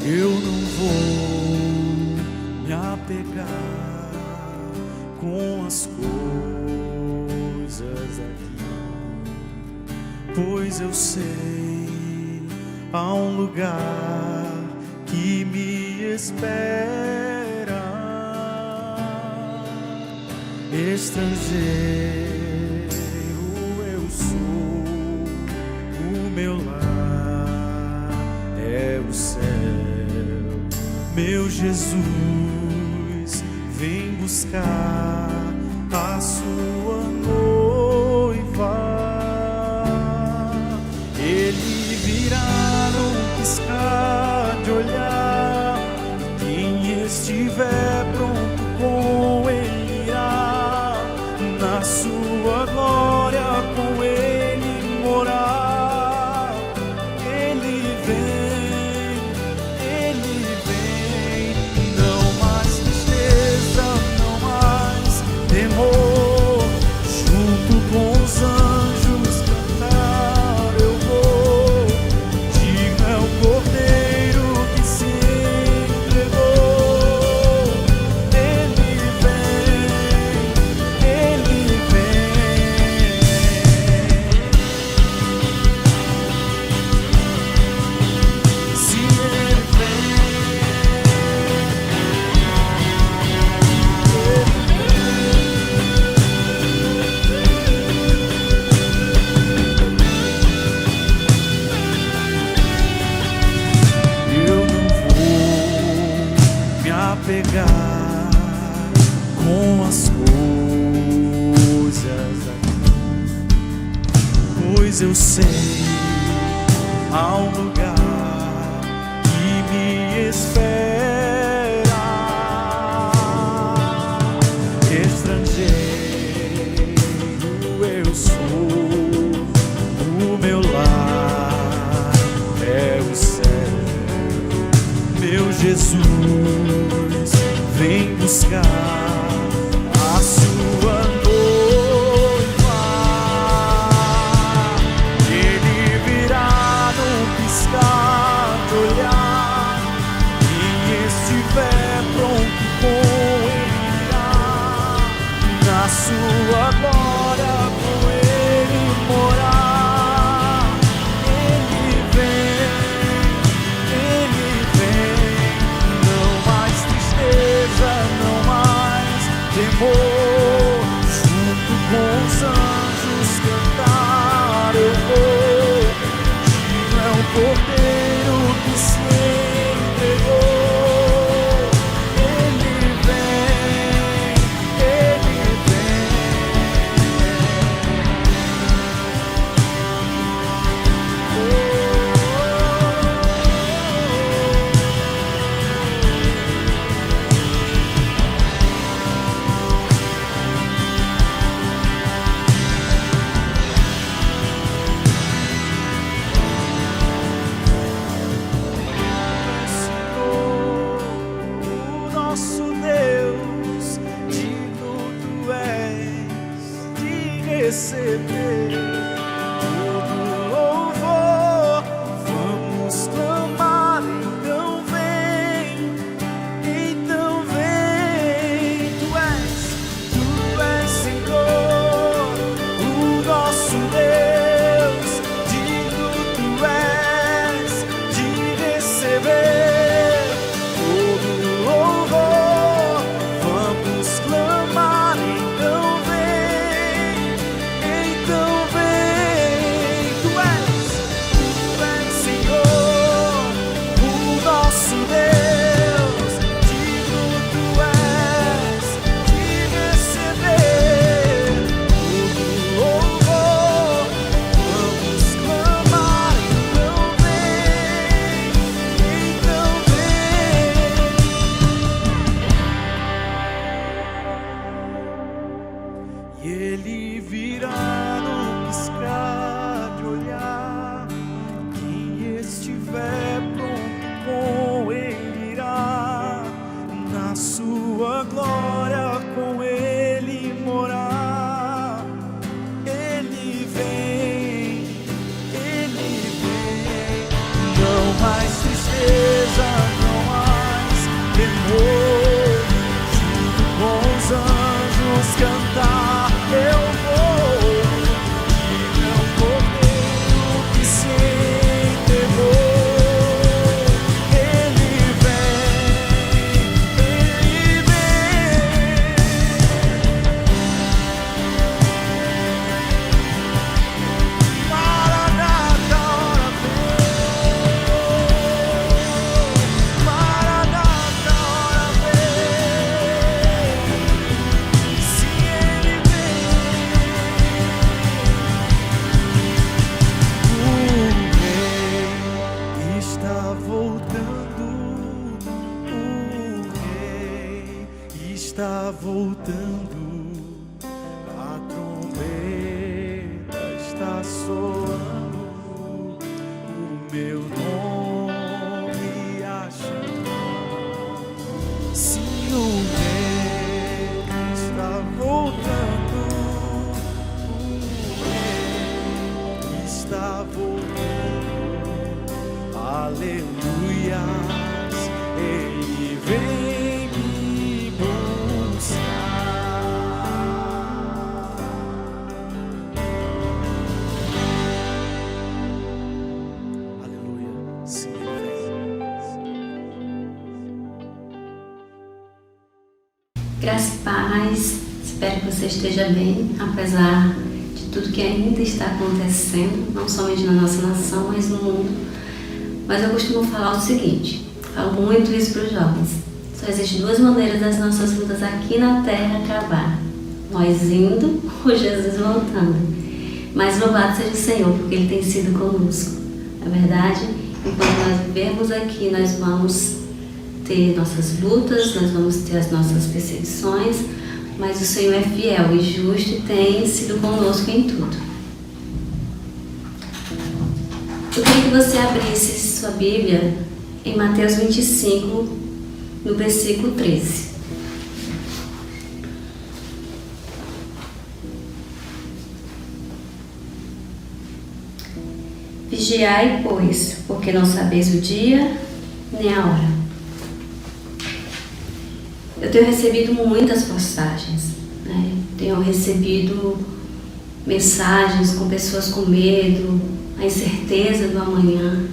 Eu não vou me apegar com as coisas aqui, pois eu sei há um lugar que me espera. Estrangeiro eu sou, o meu lar é o céu. Meu Jesus vem buscar a sua noiva. Ele virá num piscar de olhar. Quem estiver pronto com ele irá, na sua glória com ele morar. Ele vem, não mais tristeza, não mais temor. Junto com os anjos cantar eu vou. Diga é o Cordeiro que se entregou. Ele vem. Se ele eu não vou me apegar com as coisas aqui, pois eu sei há um lugar que me espera. Estrangeiro eu sou, o meu lar é o céu. Meu Jesus vem buscar a sua noiva. Ele virá num piscar de olhar. Quem estiver pronto com ele irá, na sua glória com ele morar. Ele vem, não mais tristeza, não mais está voltando, o Rei está voltando, a trombeta está soando, o meu nome a chamar. Sim, o Rei está voltando, o Rei está voltando. Aleluias, Ele vem me buscar. Aleluia, sim, Ele vem. Graça e paz, espero que você esteja bem, apesar de tudo que ainda está acontecendo, não somente na nossa nação, mas no mundo. Mas eu costumo falar o seguinte, falo muito isso para os jovens: só existem duas maneiras das nossas lutas aqui na Terra acabar: nós indo ou Jesus voltando. Mas louvado seja o Senhor, porque Ele tem sido conosco. Na verdade, enquanto nós vivermos aqui, nós vamos ter nossas lutas, nós vamos ter as nossas perseguições, mas o Senhor é fiel e justo e tem sido conosco em tudo. Eu queria que você abrisse sua Bíblia em Mateus 25, no versículo 13. Vigiai, pois, porque não sabeis o dia nem a hora. Eu tenho recebido muitas postagens, né? Tenho recebido mensagens com pessoas com medo, a incerteza do amanhã,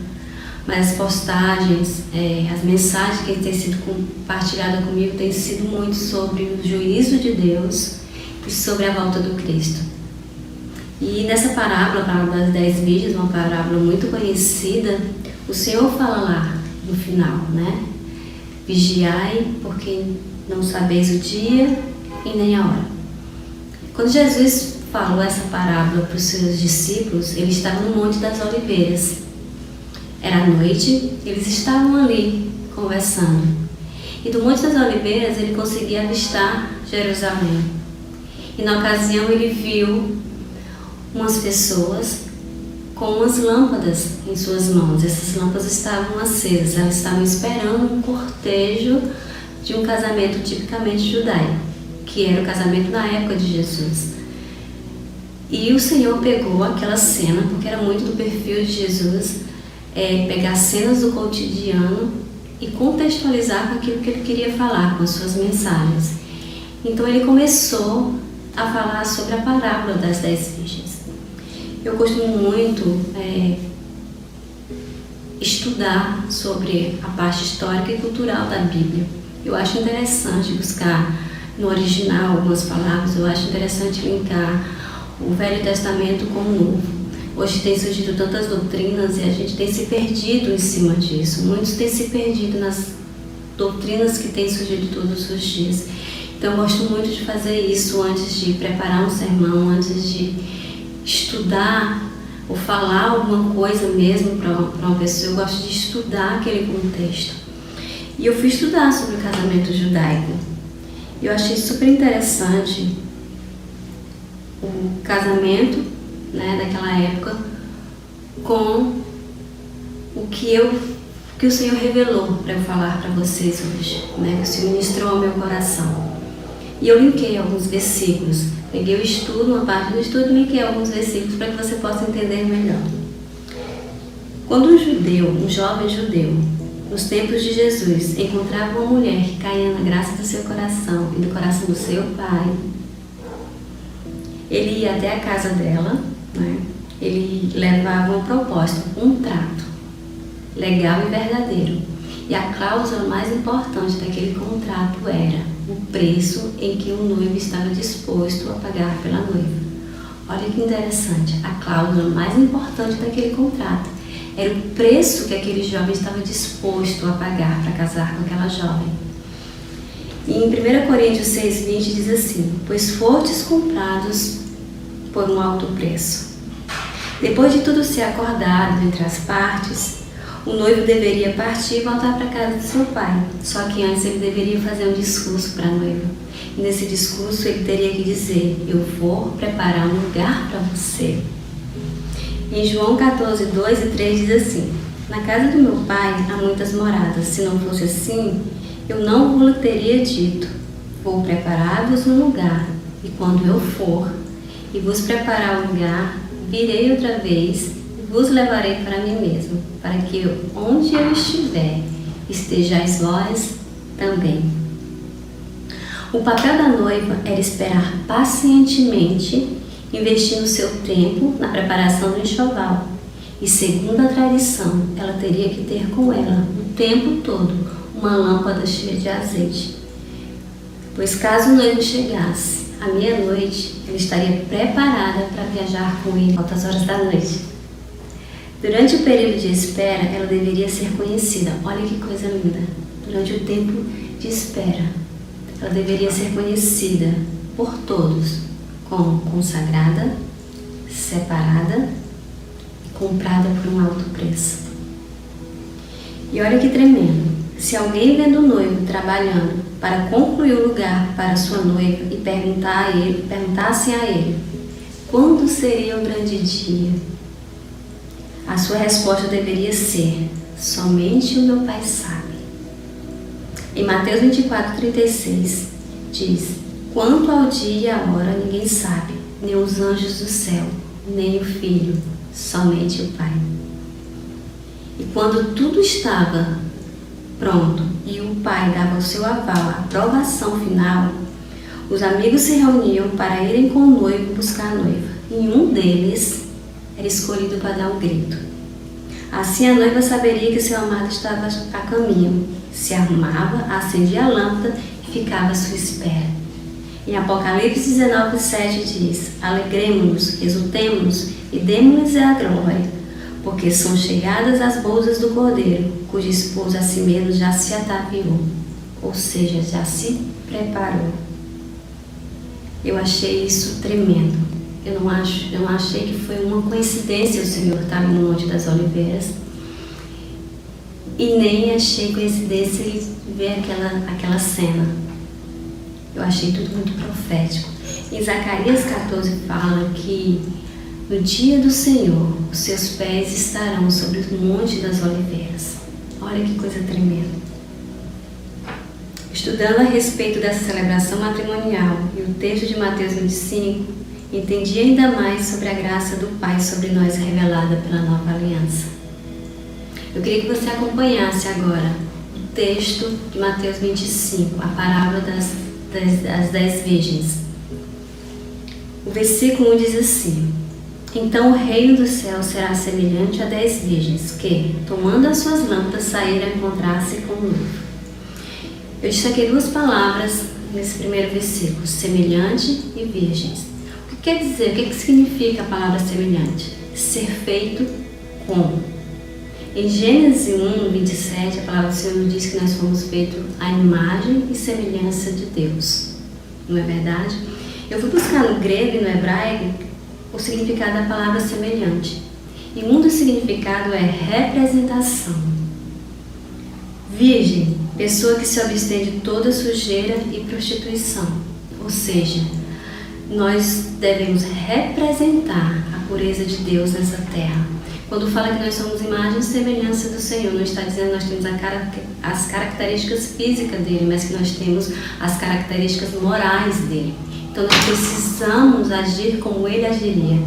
mas as postagens, as mensagens que têm sido compartilhadas comigo têm sido muito sobre o juízo de Deus e sobre a volta do Cristo. E nessa parábola, a parábola das 10 virgens, uma parábola muito conhecida, o Senhor fala lá no final, né? Vigiai, porque não sabeis o dia e nem a hora. Quando Jesus falou essa parábola para os seus discípulos, ele estava no Monte das Oliveiras. Era noite, eles estavam ali conversando. E do Monte das Oliveiras ele conseguia avistar Jerusalém. E na ocasião ele viu umas pessoas com umas lâmpadas em suas mãos. Essas lâmpadas estavam acesas, elas estavam esperando um cortejo de um casamento tipicamente judaico, que era o casamento na época de Jesus. E o Senhor pegou aquela cena, porque era muito do perfil de Jesus, pegar cenas do cotidiano e contextualizar com aquilo que ele queria falar, com as suas mensagens. Então ele começou a falar sobre a parábola das 10 virgens. Eu costumo muito estudar sobre a parte histórica e cultural da Bíblia. Eu acho interessante buscar no original algumas palavras, eu acho interessante linkar o Velho Testamento com o Novo. Hoje tem surgido tantas doutrinas e a gente tem se perdido em cima disso. Muitos têm se perdido nas doutrinas que têm surgido todos os dias. Então eu gosto muito de fazer isso antes de preparar um sermão, antes de estudar ou falar alguma coisa mesmo para uma pessoa. Eu gosto de estudar aquele contexto. E eu fui estudar sobre o casamento judaico. Eu achei super interessante o casamento, né, daquela época com o que o Senhor revelou para eu falar para vocês hoje, né, que o Senhor ministrou ao meu coração. E eu linkei alguns versículos, peguei o estudo, uma parte do estudo e linkei alguns versículos para que você possa entender melhor. Quando um jovem judeu, nos tempos de Jesus, encontrava uma mulher que caía na graça do seu coração e do coração do seu pai, ele ia até a casa dela, né? Ele levava uma proposta, um trato legal e verdadeiro. E a cláusula mais importante daquele contrato era o preço em que o noivo estava disposto a pagar pela noiva. Olha que interessante, a cláusula mais importante daquele contrato era o preço que aquele jovem estava disposto a pagar para casar com aquela jovem. E em 1 Coríntios 6,20 diz assim: pois fostes comprados por um alto preço. Depois de tudo ser acordado entre as partes, O noivo deveria partir e voltar para a casa de seu pai. Só que antes ele deveria fazer um discurso para a noiva. E nesse discurso ele teria que dizer: eu vou preparar um lugar para você. Em João 14, 2 e 3 diz assim: na casa do meu pai há muitas moradas. Se não fosse assim, eu não vos teria dito: vou preparar-vos um lugar. E quando eu for e vos preparar um lugar, virei outra vez e vos levarei para mim mesmo, para que onde eu estiver, estejais vós também. O papel da noiva era esperar pacientemente, investindo seu tempo na preparação do enxoval. E segundo a tradição, ela teria que ter com ela o tempo todo uma lâmpada cheia de azeite. Pois caso o noivo chegasse à meia-noite, ela estaria preparada para viajar com ele altas horas da noite. Durante o período de espera, ela deveria ser conhecida. Olha que coisa linda! Durante o tempo de espera, ela deveria ser conhecida por todos como consagrada, separada e comprada por um alto preço. E olha que tremendo! Se alguém vendo o noivo trabalhando para concluir o lugar para sua noiva e perguntassem a ele quando seria o grande dia, a sua resposta deveria ser: somente o meu pai sabe. Em Mateus 24:36 diz: quanto ao dia e à hora ninguém sabe, nem os anjos do céu, nem o Filho, somente o Pai. E quando tudo estava pronto e o pai dava o seu aval, a aprovação final, os amigos se reuniam para irem com o noivo buscar a noiva. E um deles era escolhido para dar um grito. Assim a noiva saberia que seu amado estava a caminho. Se arrumava, acendia a lâmpada e ficava à sua espera. Em Apocalipse 19:7 diz: alegremo-nos, exultemo-nos e demo-lhes a glória, porque são chegadas as bodas do Cordeiro, cujo esposo a si mesmo já se ataviou, ou seja, já se preparou. Eu achei isso tremendo. Eu não achei que foi uma coincidência o Senhor estar no Monte das Oliveiras. E nem achei coincidência ele ver aquela cena. Eu achei tudo muito profético. Em Zacarias 14 fala que no dia do Senhor, os seus pés estarão sobre o Monte das Oliveiras. Olha que coisa tremenda. Estudando a respeito dessa celebração matrimonial e o texto de Mateus 25, entendi ainda mais sobre a graça do Pai sobre nós revelada pela nova aliança. Eu queria que você acompanhasse agora o texto de Mateus 25, a parábola das 10 virgens. O versículo 1 diz assim: então o reino do céu será semelhante a 10 virgens que, tomando as suas lâmpadas, saíram a encontrar-se com o noivo. Eu destaquei duas palavras nesse primeiro versículo: semelhante e virgens. O que quer dizer? O que significa a palavra semelhante? Ser feito como. Em Gênesis 1:27, a palavra do Senhor diz que nós fomos feitos à imagem e semelhança de Deus. Não é verdade? Eu fui buscar no grego e no hebraico o significado da palavra semelhante. E um dos significados é representação. Virgem, pessoa que se abstém de toda sujeira e prostituição. Ou seja, nós devemos representar a pureza de Deus nessa terra. Quando fala que nós somos imagem e semelhança do Senhor, não está dizendo que nós temos as características físicas dele, mas que nós temos as características morais dele. Então nós precisamos agir como ele agiria.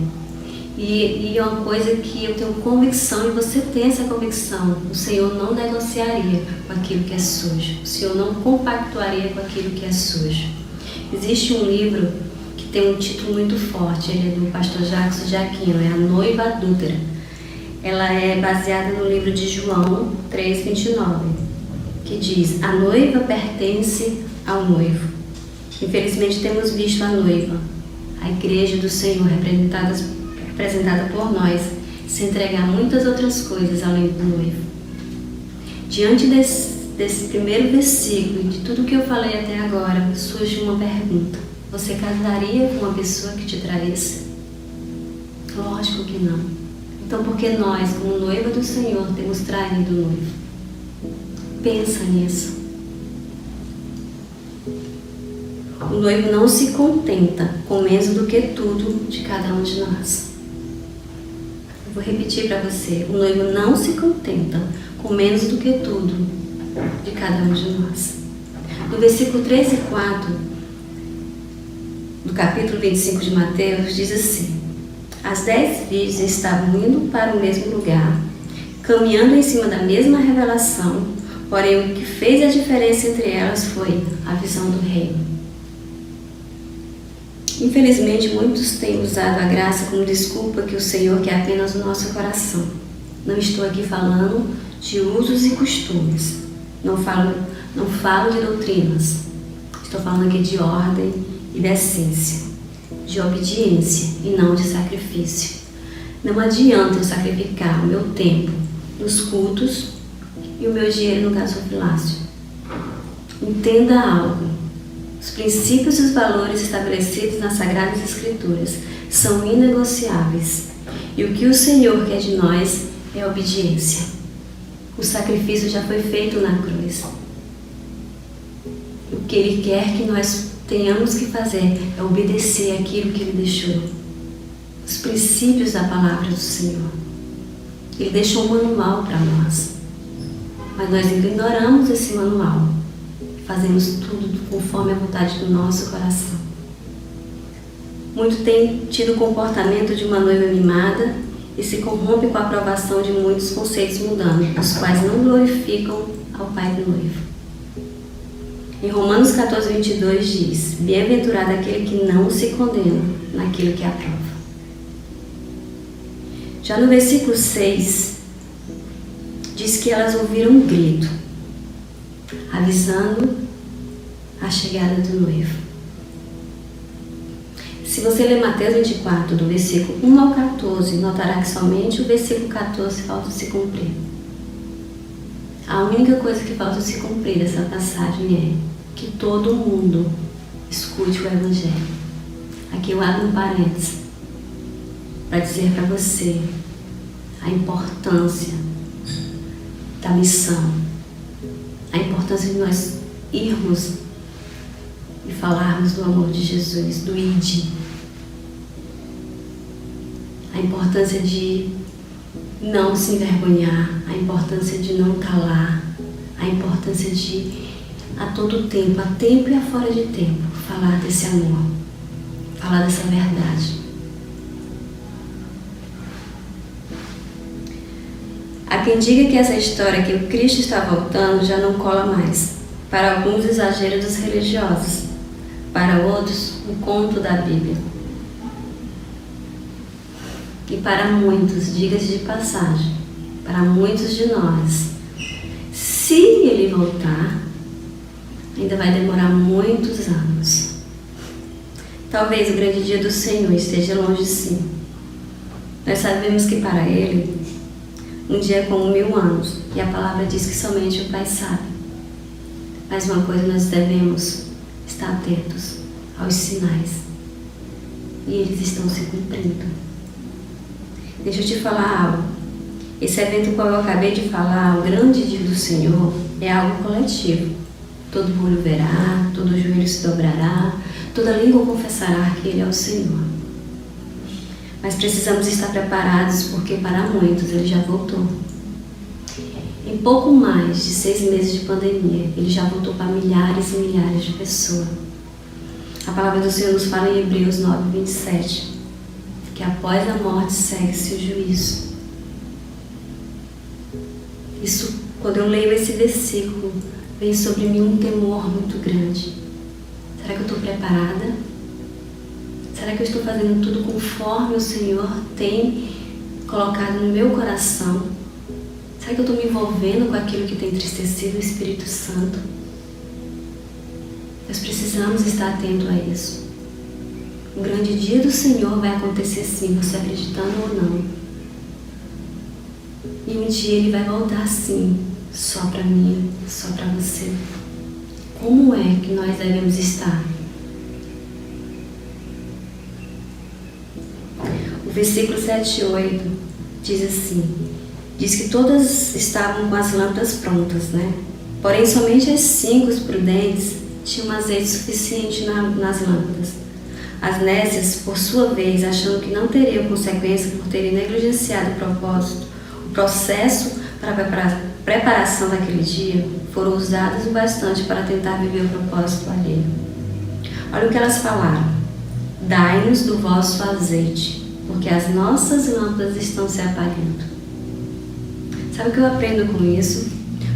E é uma coisa que eu tenho convicção, e você tem essa convicção: o Senhor não negociaria com aquilo que é sujo. O Senhor não compactuaria com aquilo que é sujo. Existe um livro que tem um título muito forte, ele é do pastor Jackson Giacchino, é A Noiva Adúltera. Ela é baseada no livro de João 3:29, que diz: a noiva pertence ao noivo. Infelizmente temos visto a noiva, a igreja do Senhor, representada por nós, se entregar a muitas outras coisas além do noivo. Diante desse primeiro versículo e de tudo que eu falei até agora, surge uma pergunta: você casaria com uma pessoa que te traísse? Lógico que não. Então, por que nós, como noiva do Senhor, temos traído o noivo? Pensa nisso. O noivo não se contenta com menos do que tudo de cada um de nós. Eu vou repetir para você. O noivo não se contenta com menos do que tudo de cada um de nós. No versículo 3 e 4 do capítulo 25 de Mateus, diz assim: As 10 virgens estavam indo para o mesmo lugar, caminhando em cima da mesma revelação, porém o que fez a diferença entre elas foi a visão do reino. Infelizmente, muitos têm usado a graça como desculpa que o Senhor quer apenas o nosso coração. Não estou aqui falando de usos e costumes. Não falo de doutrinas. Estou falando aqui de ordem e decência, de obediência e não de sacrifício. Não adianta eu sacrificar o meu tempo nos cultos e o meu dinheiro no gasofilácio. Entenda algo. Os princípios e os valores estabelecidos nas Sagradas Escrituras são inegociáveis. E o que o Senhor quer de nós é obediência. O sacrifício já foi feito na cruz. O que Ele quer que nós tenhamos que fazer é obedecer aquilo que Ele deixou. Os princípios da palavra do Senhor. Ele deixou um manual para nós. Mas nós ignoramos esse manual. Fazemos tudo conforme a vontade do nosso coração. Muito tem tido o comportamento de uma noiva mimada e se corrompe com a aprovação de muitos conceitos mundanos, os quais não glorificam ao Pai do noivo. Em Romanos 14, 22 diz: Bem-aventurado aquele que não se condena naquilo que aprova. Já no versículo 6, diz que elas ouviram um grito, avisando a chegada do noivo. Se você ler Mateus 24, do versículo 1 ao 14, notará que somente o versículo 14 falta se cumprir. A única coisa que falta se cumprir dessa passagem é que todo mundo escute o Evangelho. Aqui eu abro um parênteses para dizer para você a importância da missão, a importância de nós irmos e falarmos do amor de Jesus, do ID. A importância de não se envergonhar, a importância de não calar, a importância de, a todo tempo, a tempo e a fora de tempo, falar desse amor, falar dessa verdade. Há quem diga que essa história que o Cristo está voltando já não cola mais. Para alguns, exagero dos religiosos. Para outros, um conto da Bíblia. E para muitos, diga-se de passagem, para muitos de nós, se Ele voltar, ainda vai demorar muitos anos. Talvez o grande dia do Senhor esteja longe, sim. Nós sabemos que para Ele, um dia é como 1000 anos, e a palavra diz que somente o Pai sabe. Mas uma coisa nós devemos estar atentos aos sinais, e eles estão se cumprindo. Deixa eu te falar algo. Esse evento qual eu acabei de falar, o grande dia do Senhor, é algo coletivo. Todo olho verá, todo joelho se dobrará, toda língua confessará que Ele é o Senhor. Mas precisamos estar preparados, porque para muitos Ele já voltou. Em pouco mais de 6 meses de pandemia, Ele já voltou para milhares e milhares de pessoas. A palavra do Senhor nos fala em Hebreus 9, 27, que após a morte segue-se o juízo. Isso, quando eu leio esse versículo, vem sobre mim um temor muito grande. Será que eu estou preparada? Será que eu estou fazendo tudo conforme o Senhor tem colocado no meu coração? Será que eu estou me envolvendo com aquilo que tem entristecido o Espírito Santo? Nós precisamos estar atentos a isso. O grande dia do Senhor vai acontecer sim, você acreditando ou não. E um dia Ele vai voltar sim, só para mim, só para você. Como é que nós devemos estar? O versículo 7 e 8 diz que todas estavam com as lâmpadas prontas, né? Porém, somente as 5 prudentes tinham azeite suficiente nas lâmpadas. As nécias, por sua vez, achando que não teriam consequência por terem negligenciado o processo para a preparação daquele dia, foram usadas o bastante para tentar viver o propósito alheio. Olha o que elas falaram: dai-nos do vosso azeite, porque as nossas lâmpadas estão se apagando. Sabe o que eu aprendo com isso?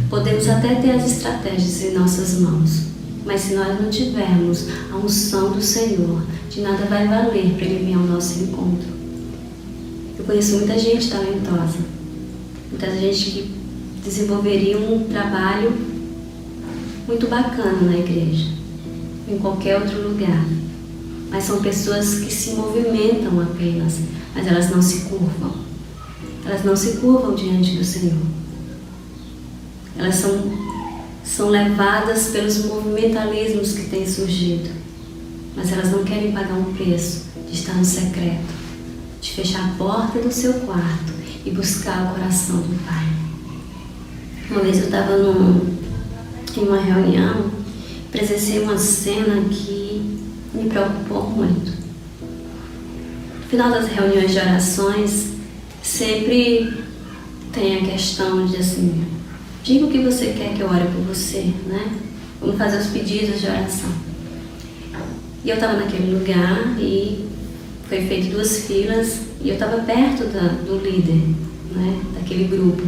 Podemos até ter as estratégias em nossas mãos, mas se nós não tivermos a unção do Senhor, de nada vai valer para Ele vir ao nosso encontro. Eu conheço muita gente talentosa, muita gente que desenvolveria um trabalho muito bacana na igreja, em qualquer outro lugar. Mas são pessoas que se movimentam apenas, mas elas não se curvam. Elas não se curvam diante do Senhor. Elas são levadas pelos movimentalismos que têm surgido, mas elas não querem pagar um preço de estar no secreto, de fechar a porta do seu quarto e buscar o coração do Pai. Uma vez eu estava em uma reunião, presenciei uma cena que me preocupou muito. No final das reuniões de orações, sempre tem a questão de assim, diga o que você quer que eu ore por você, né? Vamos fazer os pedidos de oração. E eu estava naquele lugar e foi feito 2 filas e eu estava perto do líder, né? Daquele grupo.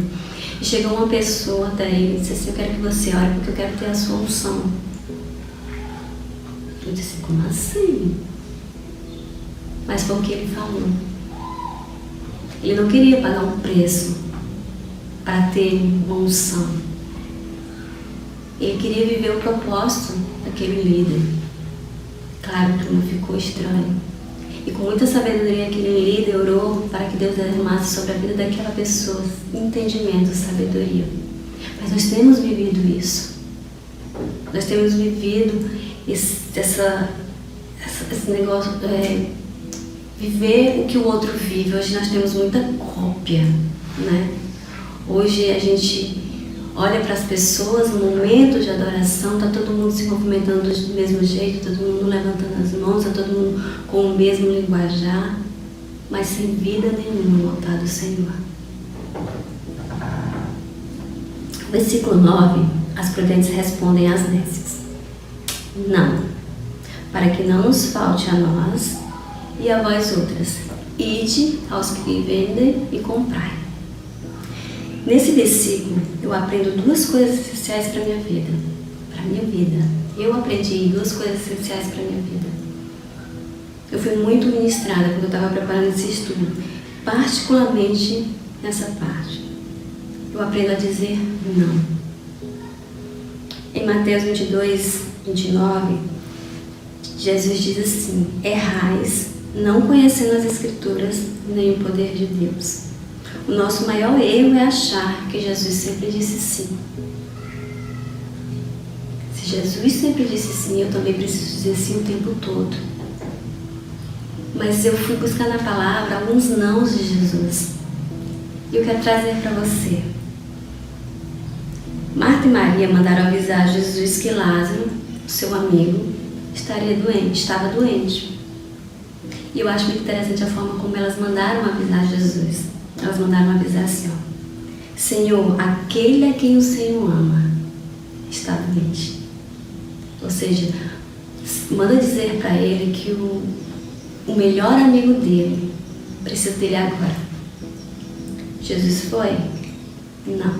E chegou uma pessoa até ele e disse assim: eu quero que você ore porque eu quero ter a sua unção. Eu disse: como assim? Mas foi o que ele falou. Ele não queria pagar um preço para ter uma unção. Ele queria viver o propósito daquele líder. Claro que não ficou estranho. E com muita sabedoria aquele líder orou para que Deus derramasse sobre a vida daquela pessoa entendimento, sabedoria. Mas nós temos vivido isso. Nós temos vivido esse negócio, viver o que o outro vive. Hoje nós temos muita cópia, né? Hoje a gente olha para as pessoas no momento de adoração, está todo mundo se movimentando do mesmo jeito, todo mundo levantando as mãos, está todo mundo com o mesmo linguajar, mas sem vida nenhuma no altar do Senhor. Versículo 9, as prudentes respondem às nécias: não, para que não nos falte a nós e a vós outras, ide aos que vendem e comprai. Nesse versículo, eu aprendo 2 coisas essenciais para a minha vida. Eu aprendi 2 coisas essenciais para a minha vida. Eu fui muito ministrada quando eu estava preparando esse estudo, particularmente nessa parte. Eu aprendo a dizer não. Em Mateus 22, 29, Jesus diz assim: errais, não conhecendo as Escrituras nem o poder de Deus. O nosso maior erro é achar que Jesus sempre disse sim. Se Jesus sempre disse sim, eu também preciso dizer sim o tempo todo. Mas eu fui buscar na palavra alguns nãos de Jesus. E eu quero trazer para você. Marta e Maria mandaram avisar Jesus que Lázaro, seu amigo, estava doente. E eu acho muito interessante a forma como elas mandaram avisar Jesus. Elas mandaram avisar assim: ó, Senhor, aquele a quem o Senhor ama está doente. Ou seja, manda dizer para ele que o melhor amigo dele precisa dele agora. Jesus foi? Não.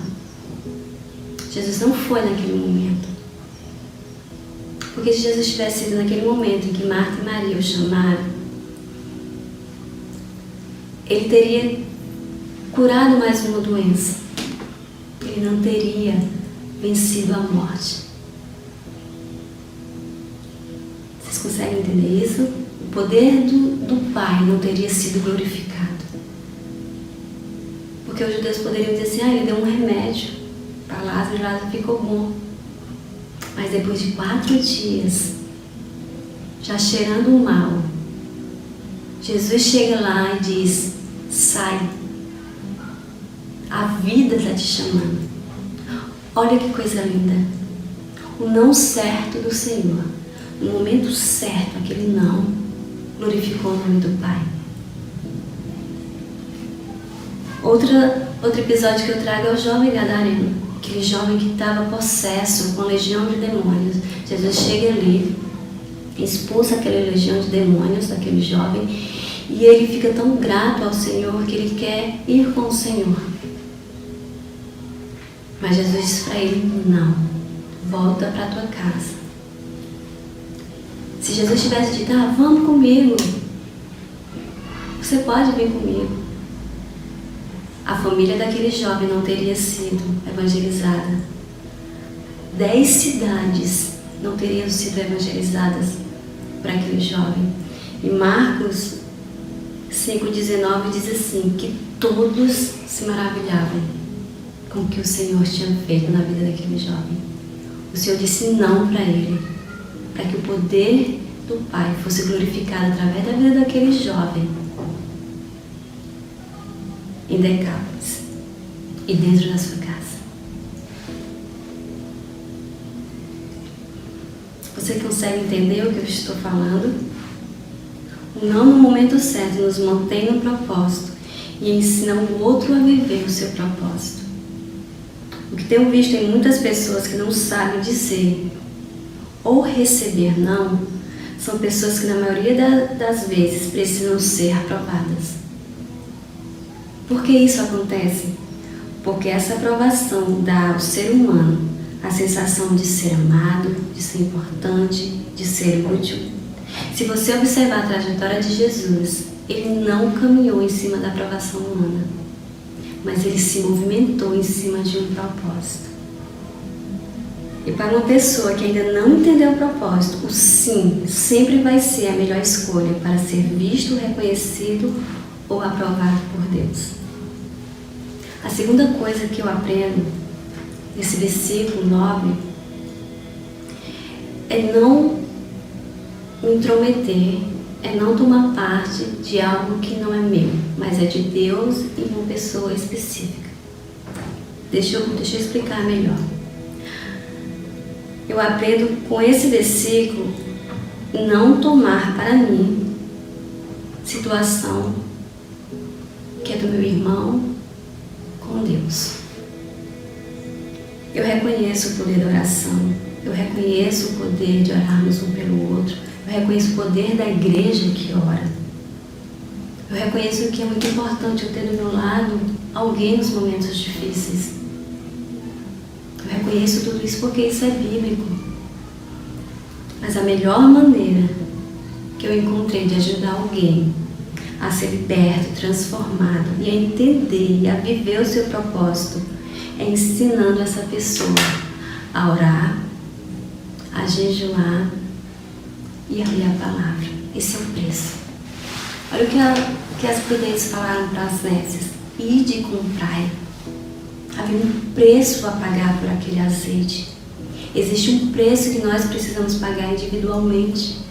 Jesus não foi naquele momento. Porque se Jesus tivesse sido naquele momento em que Marta e Maria o chamaram, ele teria curado mais uma doença. Ele não teria vencido a morte. Vocês conseguem entender isso? O poder do Pai não teria sido glorificado. Porque os judeus poderiam dizer assim: ele deu um remédio para Lázaro e Lázaro ficou bom. Mas depois de 4 dias, já cheirando o mal, Jesus chega lá e diz: sai. A vida está te chamando. Olha que coisa linda. O não certo do Senhor. No momento certo, aquele não glorificou o nome do Pai. Outro episódio que eu trago é o jovem gadareno. Aquele jovem que estava possesso com legião de demônios. Jesus chega ali, expulsa aquela legião de demônios daquele jovem e ele fica tão grato ao Senhor que ele quer ir com o Senhor. Mas Jesus diz para ele, não, volta para a tua casa. Se Jesus tivesse dito, vamos comigo, você pode vir comigo, a família daquele jovem não teria sido evangelizada. 10 cidades não teriam sido evangelizadas para aquele jovem. E Marcos 5,19 diz assim, que todos se maravilhavam com o que o Senhor tinha feito na vida daquele jovem. O Senhor disse não para ele, para que o poder do Pai fosse glorificado através da vida daquele jovem em Decápolis e dentro da sua casa. Você consegue entender o que eu estou falando? O não no momento certo nos mantém no propósito e ensina o outro a viver o seu propósito. O que tenho visto em muitas pessoas que não sabem dizer ou receber não, são pessoas que na maioria das vezes precisam ser aprovadas. Por que isso acontece? Porque essa aprovação dá ao ser humano a sensação de ser amado, de ser importante, de ser útil. Se você observar a trajetória de Jesus, ele não caminhou em cima da aprovação humana, mas ele se movimentou em cima de um propósito. E para uma pessoa que ainda não entendeu o propósito, o sim sempre vai ser a melhor escolha para ser visto, reconhecido ou aprovado por Deus. A segunda coisa que eu aprendo nesse versículo 9 é não me intrometer, é não tomar parte de algo que não é meu, mas é de Deus e uma pessoa específica. Deixa eu explicar melhor. Eu aprendo com esse versículo não tomar para mim situação que é do meu irmão com Deus. Eu reconheço o poder da oração, eu reconheço o poder de orarmos um pelo outro, eu reconheço o poder da igreja que ora. Eu reconheço que é muito importante eu ter do meu lado alguém nos momentos difíceis. Eu reconheço tudo isso porque isso é bíblico. Mas a melhor maneira que eu encontrei de ajudar alguém a ser liberto, transformado e a entender e a viver o seu propósito é ensinando essa pessoa a orar, a jejuar e a ler a palavra. Esse é o preço. Olha o que as prudentes falaram para as nécias. Ide e comprai. Havia um preço a pagar por aquele azeite. Existe um preço que nós precisamos pagar individualmente.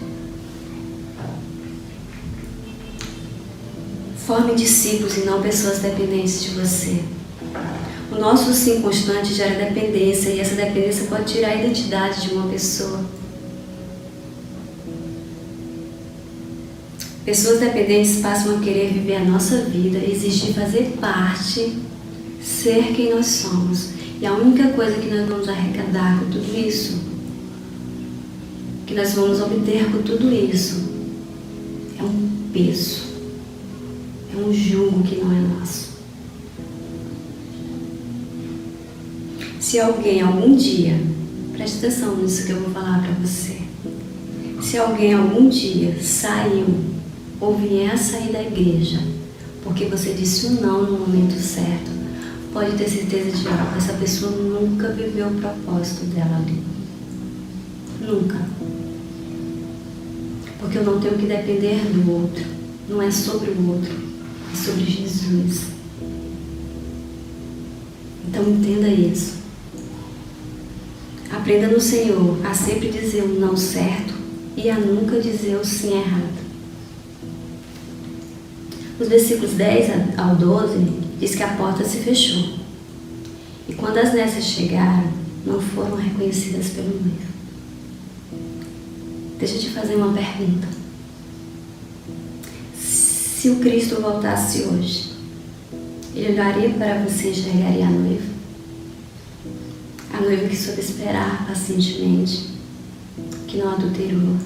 Forme discípulos e não pessoas dependentes de você. O nosso sim constante gera dependência e essa dependência pode tirar a identidade de uma pessoa. Pessoas dependentes passam a querer viver a nossa vida, exigir fazer parte, ser quem nós somos. E a única coisa que nós vamos arrecadar com tudo isso, que nós vamos obter com tudo isso, é um peso, é um jugo que não é nosso. Se alguém algum dia, preste atenção nisso que eu vou falar para você, se alguém algum dia saiu ou vier a sair da igreja porque você disse um não no momento certo, pode ter certeza de algo, essa pessoa nunca viveu o propósito dela ali. Nunca. Porque eu não tenho que depender do outro. Não é sobre o outro, é sobre Jesus. Então entenda isso. Aprenda no Senhor a sempre dizer o não certo e a nunca dizer o sim errado. Os versículos 10 ao 12 diz que a porta se fechou. E quando as nécias chegaram, não foram reconhecidas pelo noivo. Deixa eu te fazer uma pergunta. Se o Cristo voltasse hoje, Ele olharia para você e enxergaria a noiva? A noiva que soube esperar pacientemente, que não adulterou,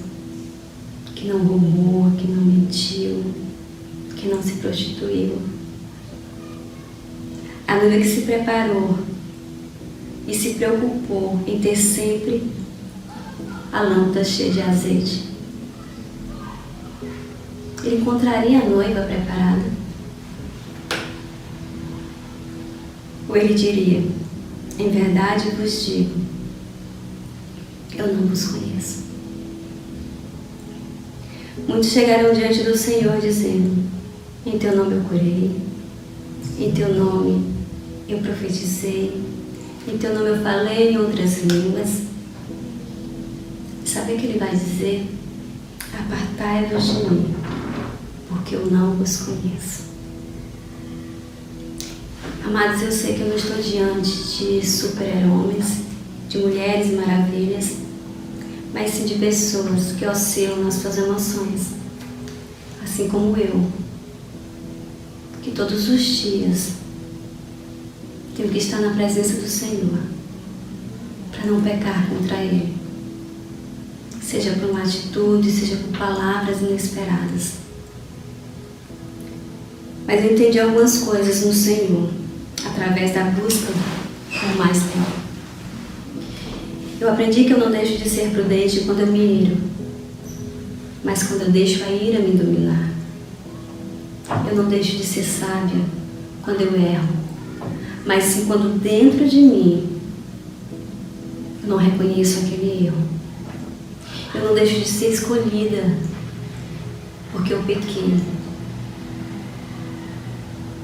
que não roubou, que não mentiu, que não se prostituiu. A noiva que se preparou e se preocupou em ter sempre a lâmpada cheia de azeite. Ele encontraria a noiva preparada? Ou ele diria: em verdade vos digo, eu não vos conheço. Muitos chegarão diante do Senhor dizendo: em teu nome eu curei, em teu nome eu profetizei, em teu nome eu falei em outras línguas. Sabe o que ele vai dizer? Apartai-vos de mim, porque eu não vos conheço. Amados, eu sei que eu não estou diante de super-heróis, de mulheres maravilhas, mas sim de pessoas que oscilam nas suas emoções, assim como eu, que todos os dias tenho que estar na presença do Senhor para não pecar contra Ele, seja por uma atitude, seja por palavras inesperadas. Mas eu entendi algumas coisas no Senhor através da busca por mais tempo. Eu aprendi que eu não deixo de ser prudente quando eu me iro, mas quando eu deixo a ira me dominar. Eu não deixo de ser sábia quando eu erro, mas sim quando dentro de mim eu não reconheço aquele erro. Eu não deixo de ser escolhida porque eu pequei,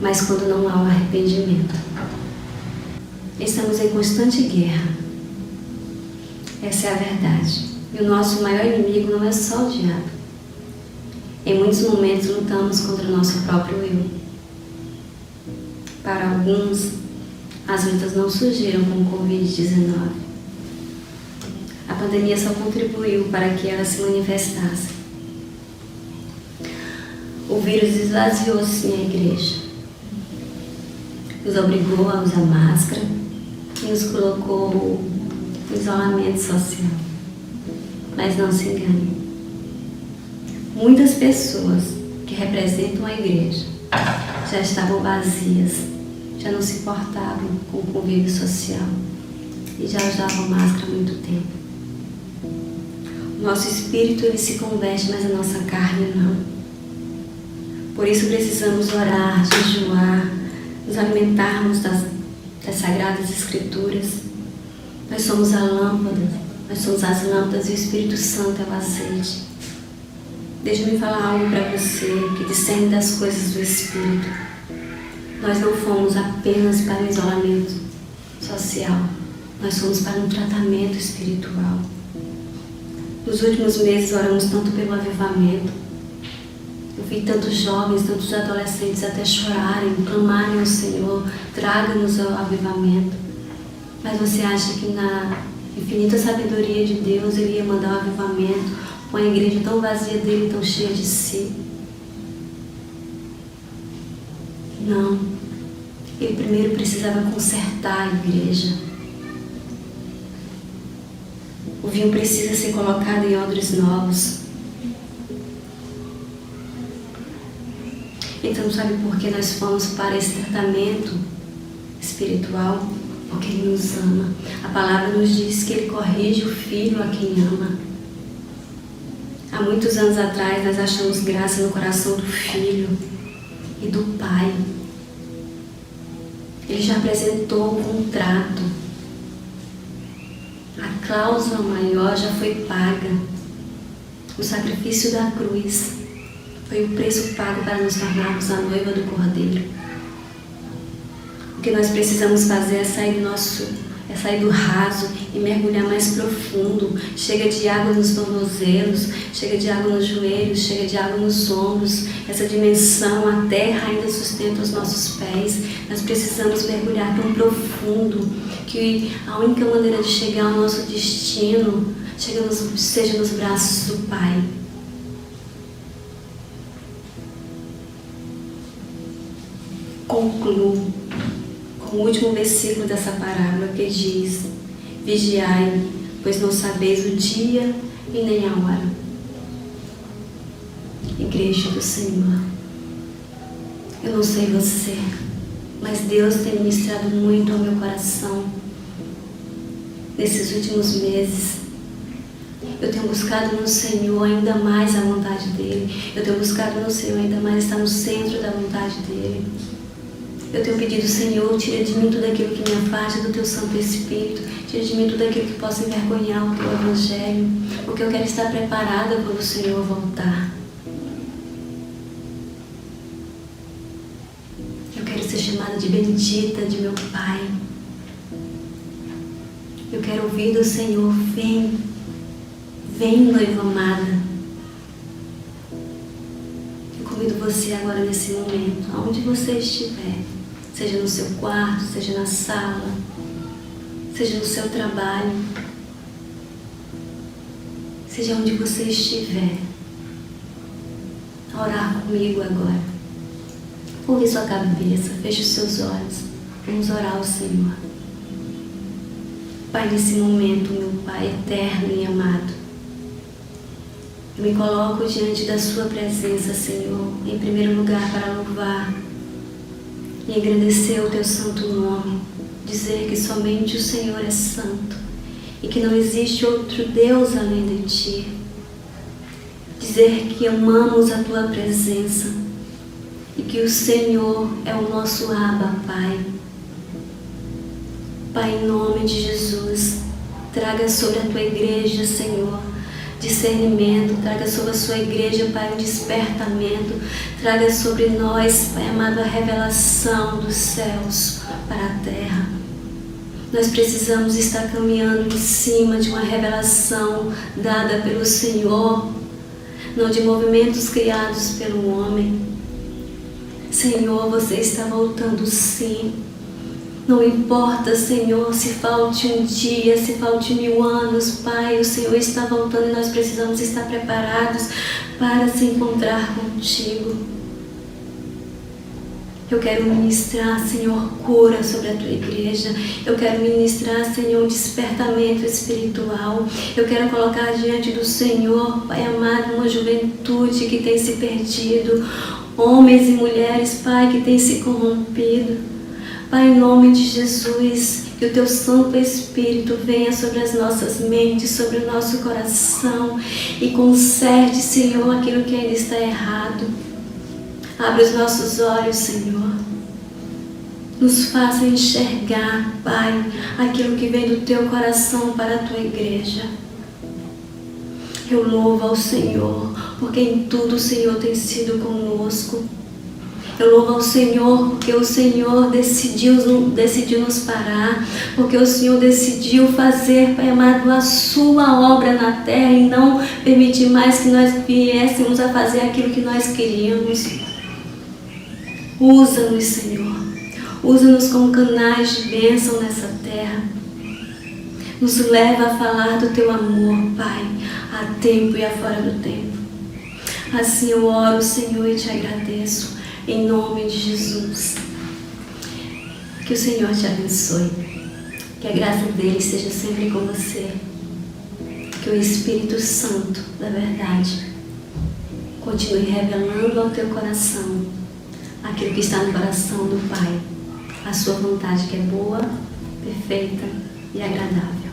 mas quando não há o arrependimento. Estamos em constante guerra. Essa é a verdade. E o nosso maior inimigo não é só o diabo. Em muitos momentos lutamos contra o nosso próprio eu. Para alguns, as lutas não surgiram com o Covid-19. A pandemia só contribuiu para que ela se manifestasse. O vírus esvaziou sim a igreja. Nos obrigou a usar máscara e nos colocou em isolamento social. Mas não se engane. Muitas pessoas que representam a igreja já estavam vazias, já não se importavam com o convívio social e já usavam máscara há muito tempo. O nosso espírito ele se converte, mas a nossa carne não. Por isso precisamos orar, jejuar, nos alimentarmos das Sagradas Escrituras. Nós somos a lâmpada, nós somos as lâmpadas e o Espírito Santo é o azeite. Deixa-me falar algo para você que discerne das coisas do Espírito. Nós não fomos apenas para o isolamento social, nós fomos para um tratamento espiritual. Nos últimos meses oramos tanto pelo avivamento. Eu vi tantos jovens, tantos adolescentes até chorarem, clamarem ao Senhor, traga-nos ao avivamento. Mas você acha que na infinita sabedoria de Deus Ele ia mandar um avivamento com a igreja tão vazia dele, tão cheia de si? Não. Ele primeiro precisava consertar a igreja. O vinho precisa ser colocado em odres novos. Então, sabe por que nós fomos para esse tratamento espiritual? Porque Ele nos ama. A palavra nos diz que Ele corrige o filho a quem ama. Há muitos anos atrás, nós achamos graça no coração do filho e do pai. Ele já apresentou o contrato. A cláusula maior já foi paga. O sacrifício da cruz foi o preço pago para nos tornarmos a noiva do Cordeiro. O que nós precisamos fazer é sair do nosso É sair do raso e mergulhar mais profundo. Chega de água nos tornozelos, chega de água nos joelhos, chega de água nos ombros. Essa dimensão, a terra ainda sustenta os nossos pés. Nós precisamos mergulhar tão profundo que a única maneira de chegar ao nosso destino seja nos braços do Pai. Concluo com o último versículo dessa parábola que diz: vigiai, pois não sabeis o dia e nem a hora. Igreja do Senhor, eu não sei você, mas Deus tem ministrado muito ao meu coração nesses últimos meses. Eu tenho buscado no Senhor ainda mais a vontade dEle. Eu tenho buscado no Senhor ainda mais estar no centro da vontade dEle. Eu tenho pedido, Senhor, tira de mim tudo aquilo que me afasta do Teu Santo Espírito. Tira de mim tudo aquilo que possa envergonhar o Teu Evangelho. Porque eu quero estar preparada quando o Senhor voltar. Eu quero ser chamada de bendita de meu Pai. Eu quero ouvir do Senhor: vem, vem, noiva amada. Eu convido você agora nesse momento, aonde você estiver, seja no seu quarto, seja na sala, seja no seu trabalho, seja onde você estiver, a orar comigo agora. Curve sua cabeça, feche os seus olhos, vamos orar ao Senhor. Pai, nesse momento, meu Pai eterno e amado, eu me coloco diante da Sua presença, Senhor, em primeiro lugar para louvar e agradecer o Teu santo nome, dizer que somente o Senhor é santo e que não existe outro Deus além de Ti, dizer que amamos a Tua presença e que o Senhor é o nosso Abba, Pai. Pai, em nome de Jesus, traga sobre a Tua igreja, Senhor, discernimento, traga sobre a Sua igreja, Pai, um despertamento, traga sobre nós, Pai amado, a revelação dos céus para a terra. Nós precisamos estar caminhando em cima de uma revelação dada pelo Senhor, não de movimentos criados pelo homem. Senhor, você está voltando sim. Não importa, Senhor, se falte um dia, se falte 1000 anos, Pai, o Senhor está voltando e nós precisamos estar preparados para se encontrar contigo. Eu quero ministrar, Senhor, cura sobre a Tua igreja. Eu quero ministrar, Senhor, um despertamento espiritual. Eu quero colocar diante do Senhor, Pai amado, uma juventude que tem se perdido, homens e mulheres, Pai, que tem se corrompido. Pai, em nome de Jesus, que o Teu Santo Espírito venha sobre as nossas mentes, sobre o nosso coração e conserte, Senhor, aquilo que ainda está errado. Abre os nossos olhos, Senhor. Nos faça enxergar, Pai, aquilo que vem do Teu coração para a Tua igreja. Eu louvo ao Senhor, porque em tudo o Senhor tem sido conosco. Eu louvo ao Senhor porque o Senhor decidiu nos parar, porque o Senhor decidiu fazer, Pai amado, a Sua obra na terra e não permitir mais que nós viéssemos a fazer aquilo que nós queríamos. Usa-nos, Senhor. Usa-nos como canais de bênção nessa terra. Nos leva a falar do Teu amor, Pai, a tempo e a fora do tempo. Assim eu oro, Senhor, e Te agradeço. Em nome de Jesus, que o Senhor te abençoe, que a graça dele esteja sempre com você, que o Espírito Santo da verdade continue revelando ao teu coração aquilo que está no coração do Pai, a sua vontade que é boa, perfeita e agradável.